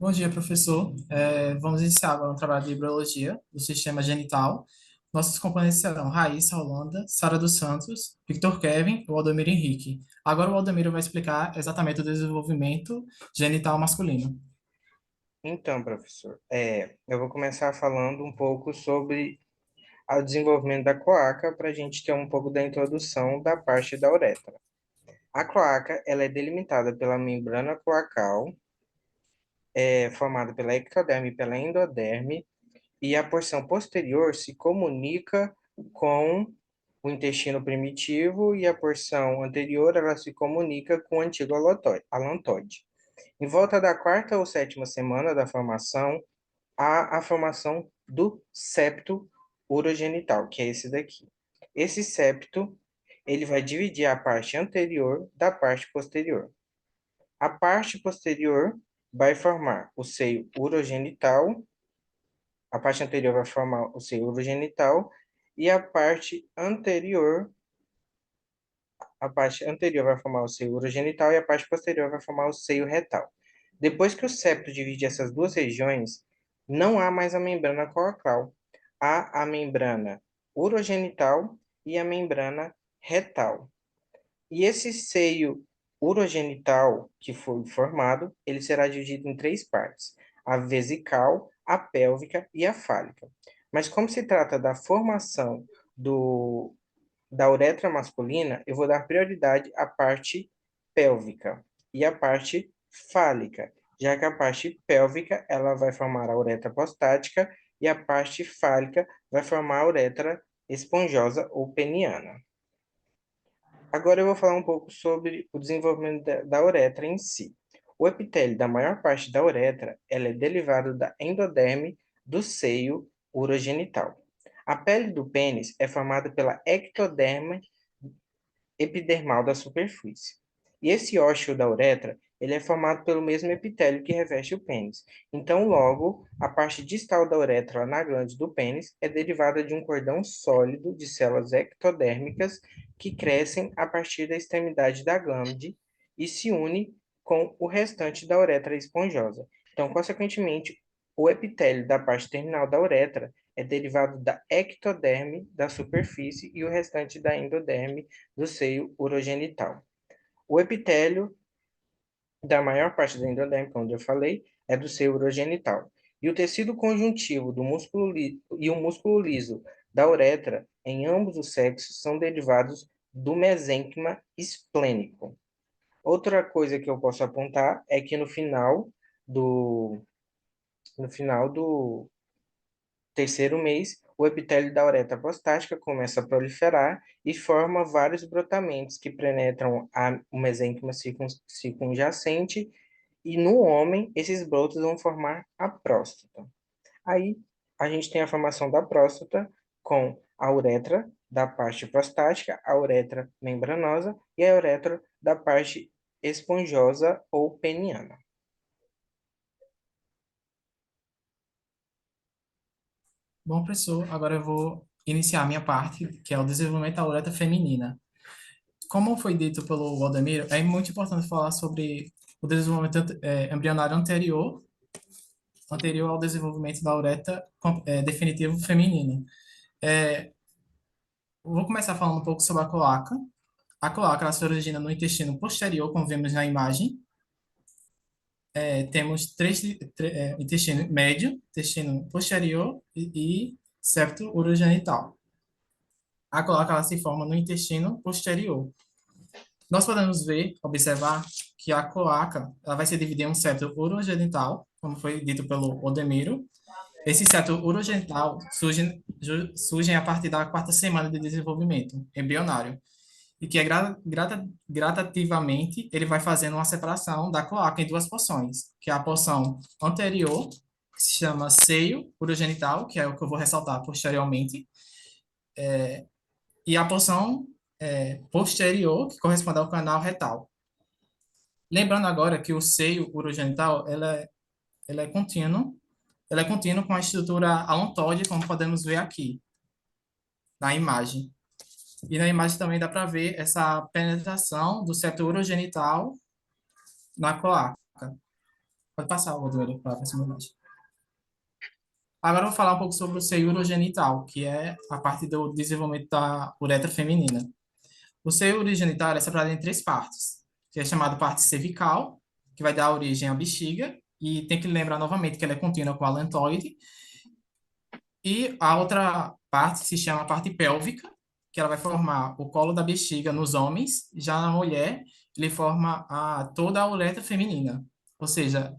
Bom dia, professor. Vamos iniciar agora um trabalho de embriologia do sistema genital. Nossos componentes serão Raíssa Holanda, Sara dos Santos, Victor Kevin e o Aldemiro Henrique. Agora o Aldemiro vai explicar exatamente o desenvolvimento genital masculino. Então, professor, eu vou começar falando um pouco sobre o desenvolvimento da cloaca para a gente ter um pouco da introdução da parte da uretra. A cloaca, ela é delimitada pela membrana cloacal, formada pela ectoderme e pela endoderme, e a porção posterior se comunica com o intestino primitivo e a porção anterior ela se comunica com o antigo alontóide. Em volta da quarta ou sétima semana da formação, há a formação do septo urogenital, que é esse daqui. Esse septo, ele vai dividir a parte anterior da parte posterior. A parte posterior vai formar o seio urogenital, a parte anterior vai formar o seio urogenital e a parte anterior vai formar o seio urogenital e a parte posterior vai formar o seio retal. Depois que o septo divide essas duas regiões, não há mais a membrana cloacal. Há a membrana urogenital e a membrana retal. E esse seio urogenital que foi formado, ele será dividido em três partes: a vesical, a pélvica e a fálica. Mas como se trata da formação do da uretra masculina, eu vou dar prioridade à parte pélvica e à parte fálica, já que a parte pélvica ela vai formar a uretra prostática e a parte fálica vai formar a uretra esponjosa ou peniana. Agora eu vou falar um pouco sobre o desenvolvimento da uretra em si. O epitélio da maior parte da uretra ela é derivado da endoderme do seio urogenital. A pele do pênis é formada pela ectoderme epidermal da superfície. E esse ósseo da uretra, ele é formado pelo mesmo epitélio que reveste o pênis. Então, logo, a parte distal da uretra na glande do pênis é derivada de um cordão sólido de células ectodérmicas que crescem a partir da extremidade da glande e se une com o restante da uretra esponjosa. Então, consequentemente, o epitélio da parte terminal da uretra é derivado da ectoderme da superfície e o restante da endoderme do seio urogenital. O epitélio da maior parte da endoderme, como eu falei, é do seio urogenital. E o tecido conjuntivo do músculo e o músculo liso da uretra, em ambos os sexos, são derivados do mesênquima esplênico. Outra coisa que eu posso apontar é que do, no final do terceiro mês, o epitélio da uretra prostática começa a proliferar e forma vários brotamentos que penetram o mesênquima circunjacente, e no homem, esses brotos vão formar a próstata. Aí, a gente tem a formação da próstata com a uretra da parte prostática, a uretra membranosa e a uretra da parte esponjosa ou peniana. Bom, professor, agora eu vou iniciar a minha parte, que é o desenvolvimento da uretra feminina. Como foi dito pelo Aldemiro, é muito importante falar sobre o desenvolvimento embrionário anterior ao desenvolvimento da uretra definitivo feminina. É, Vou começar falando um pouco sobre a cloaca. A cloaca ela se origina no intestino posterior, como vemos na imagem. Temos intestino médio, intestino posterior e septo urogenital. A cloaca ela se forma no intestino posterior. Nós podemos ver, observar, que a cloaca ela vai se dividir em um septo urogenital, como foi dito pelo Odemiro. Esse septo urogenital surge a partir da quarta semana de desenvolvimento embrionário e que gradativamente ele vai fazendo uma separação da cloaca em duas porções, que é a porção anterior, que se chama seio urogenital, que é o que eu vou ressaltar posteriormente, e a porção posterior, que corresponde ao canal retal. Lembrando agora que o seio urogenital ela é contínuo, ela é contínuo com a estrutura alontóide, como podemos ver aqui na imagem. E na imagem também dá para ver essa penetração do septo urogenital na cloaca. Pode passar o Rodrigo para a próxima imagem. Agora eu vou falar um pouco sobre o seio urogenital, que é a parte do desenvolvimento da uretra feminina. O seio urogenital é separado em três partes, que é chamado parte cervical, que vai dar origem à bexiga, e tem que lembrar novamente que ela é contínua com a alantoide, e a outra parte se chama parte pélvica, que ela vai formar o colo da bexiga nos homens, já na mulher, ele forma toda a uretra feminina, ou seja,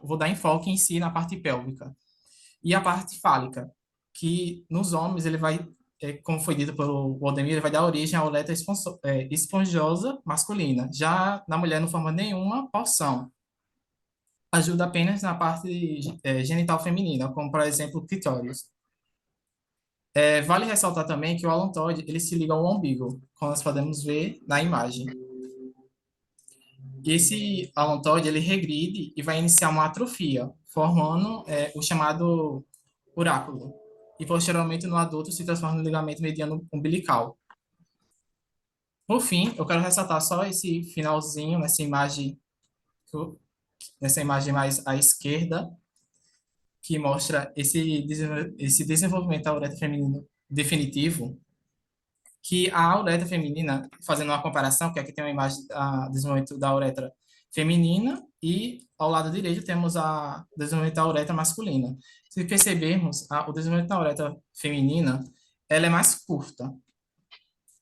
vou dar enfoque em si na parte pélvica. E a parte fálica, que nos homens ele vai, como foi dito pelo Waldemir, ele vai dar origem à uretra esponjosa masculina. Já na mulher não forma nenhuma porção. Ajuda apenas na parte genital feminina, como por exemplo o clitóris. Vale ressaltar também que o alantoide ele se liga ao umbigo, como nós podemos ver na imagem. E esse alantoide ele regride e vai iniciar uma atrofia, formando o chamado oráculo. E posteriormente no adulto se transforma no ligamento mediano umbilical. Por fim, eu quero ressaltar só esse finalzinho nessa imagem mais à esquerda, que mostra esse desenvolvimento da uretra feminina definitivo, que a uretra feminina, fazendo uma comparação, que aqui tem uma imagem do desenvolvimento da uretra feminina e ao lado direito temos o desenvolvimento da uretra masculina. Se percebermos, o desenvolvimento da uretra feminina, ela é mais curta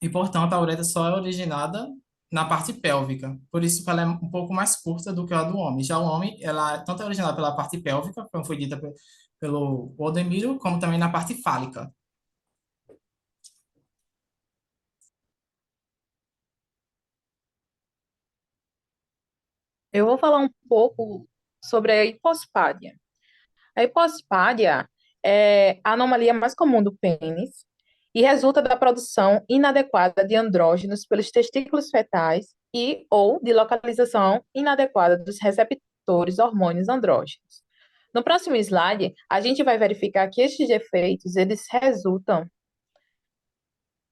e, portanto, a uretra só é originada na parte pélvica. Por isso que ela é um pouco mais curta do que a do homem. Já o homem, ela tanto é originada pela parte pélvica, como foi dita pelo Odemiro, como também na parte fálica. Eu vou falar um pouco sobre a hipospádia. A hipospádia é a anomalia mais comum do pênis e resulta da produção inadequada de andrógenos pelos testículos fetais e ou de localização inadequada dos receptores hormônios andrógenos. No próximo slide, a gente vai verificar que estes defeitos, eles resultam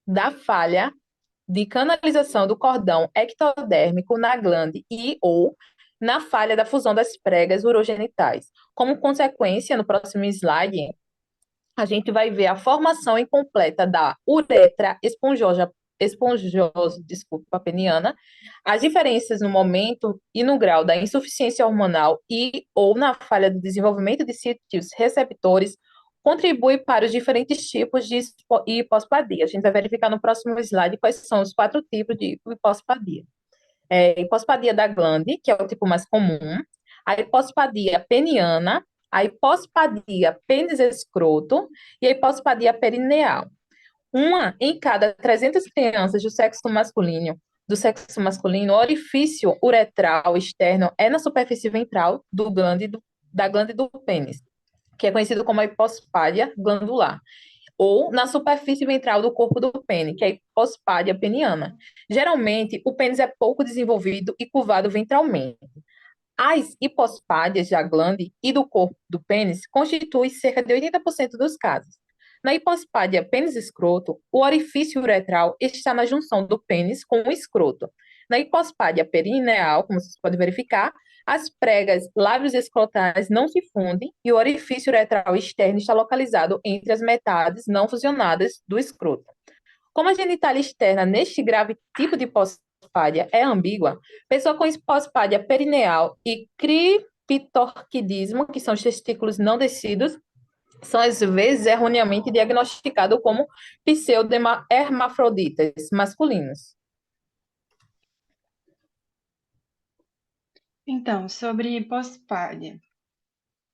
da falha de canalização do cordão ectodérmico na glande e ou na falha da fusão das pregas urogenitais. Como consequência, no próximo slide, a gente vai ver a formação incompleta da uretra esponjosa, peniana, as diferenças no momento e no grau da insuficiência hormonal e ou na falha do desenvolvimento de sítios receptores contribui para os diferentes tipos de hipospadia. A gente vai verificar no próximo slide quais são os quatro tipos de hipospadia. Hipospadia da glande, que é o tipo mais comum, a hipospadia peniana, a hipospadia pênis-escroto e a hipospadia perineal. Uma em cada 300 crianças do sexo masculino, o orifício uretral externo é na superfície ventral da glande do pênis, que é conhecido como a hipospádia glandular, ou na superfície ventral do corpo do pênis, que é a hipospádia peniana. Geralmente, o pênis é pouco desenvolvido e curvado ventralmente. As hipospádias da glande e do corpo do pênis constituem cerca de 80% dos casos. Na hipospádia pênis-escroto, o orifício uretral está na junção do pênis com o escroto. Na hipospádia perineal, como vocês podem verificar, as pregas lábios escrotais não se fundem e o orifício uretral externo está localizado entre as metades não fusionadas do escroto. Como a genitália externa neste grave tipo de hipospádia é ambígua, pessoa com hipospádia perineal e criptorquidismo, que são os testículos não descidos, são às vezes erroneamente diagnosticados como pseudo-hermafroditas masculinos. Então, sobre hipospádia.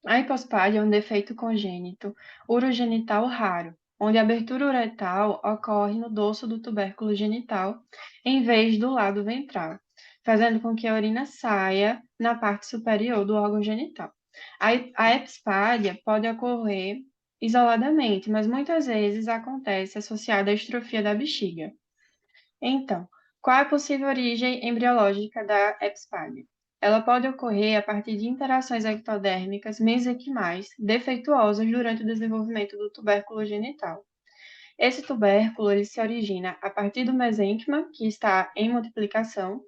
A hipospádia é um defeito congênito urogenital raro, onde a abertura uretal ocorre no dorso do tubérculo genital, em vez do lado ventral, fazendo com que a urina saia na parte superior do órgão genital. A epispádia pode ocorrer isoladamente, mas muitas vezes acontece associada à estrofia da bexiga. Então, qual é a possível origem embriológica da epispádia? Ela pode ocorrer a partir de interações ectodérmicas mesenquimais defeituosas durante o desenvolvimento do tubérculo genital. Esse tubérculo ele se origina a partir do mesênquima, que está em multiplicação,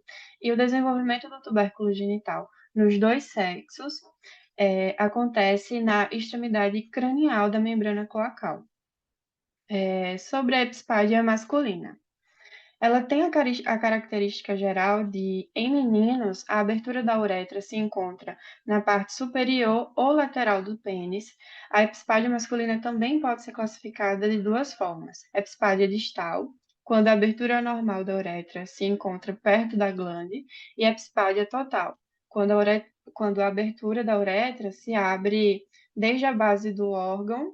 e o desenvolvimento do tubérculo genital nos dois sexos acontece na extremidade cranial da membrana cloacal. Sobre a epispádia masculina. Ela tem a característica geral de, em meninos, a abertura da uretra se encontra na parte superior ou lateral do pênis. A epispádia masculina também pode ser classificada de duas formas: epispádia distal, quando a abertura normal da uretra se encontra perto da glande, e epispádia total, quando a abertura da uretra se abre desde a base do órgão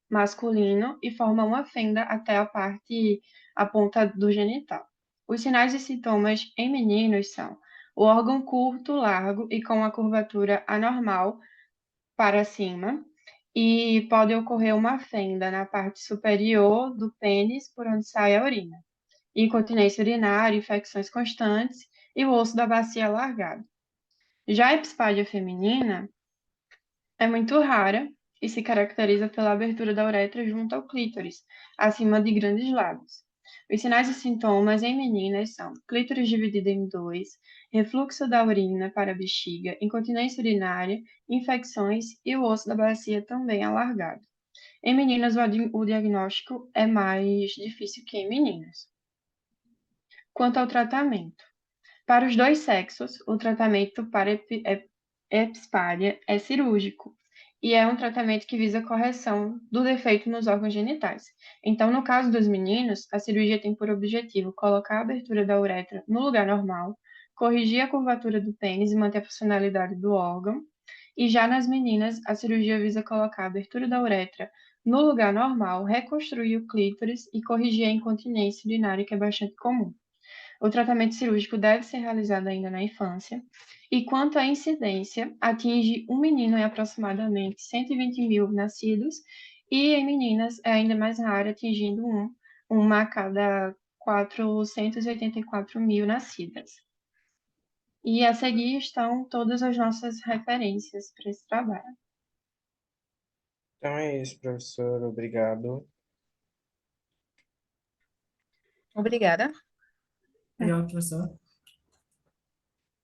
masculino e forma uma fenda até a ponta do genital. Os sinais e sintomas em meninos são o órgão curto, largo e com a curvatura anormal para cima, e pode ocorrer uma fenda na parte superior do pênis por onde sai a urina, incontinência urinária, infecções constantes e o osso da bacia alargado. Já a epispádia feminina é muito rara e se caracteriza pela abertura da uretra junto ao clítoris, acima de grandes lábios. Os sinais e sintomas em meninas são clítoris dividido em dois, refluxo da urina para a bexiga, incontinência urinária, infecções e o osso da bacia também alargado. Em meninas, o diagnóstico é mais difícil que em meninas. Quanto ao tratamento. Para os dois sexos, o tratamento para epispádia é cirúrgico e é um tratamento que visa a correção do defeito nos órgãos genitais. Então, no caso dos meninos, a cirurgia tem por objetivo colocar a abertura da uretra no lugar normal, corrigir a curvatura do pênis e manter a funcionalidade do órgão. E já nas meninas, a cirurgia visa colocar a abertura da uretra no lugar normal, reconstruir o clítoris e corrigir a incontinência urinária, que é bastante comum. O tratamento cirúrgico deve ser realizado ainda na infância. E quanto à incidência, atinge um menino em aproximadamente 120 mil nascidos, e em meninas é ainda mais raro, atingindo uma a cada 484 mil nascidas. E a seguir estão todas as nossas referências para esse trabalho. Então é isso, professor. Obrigado. Obrigada. Obrigado, professor.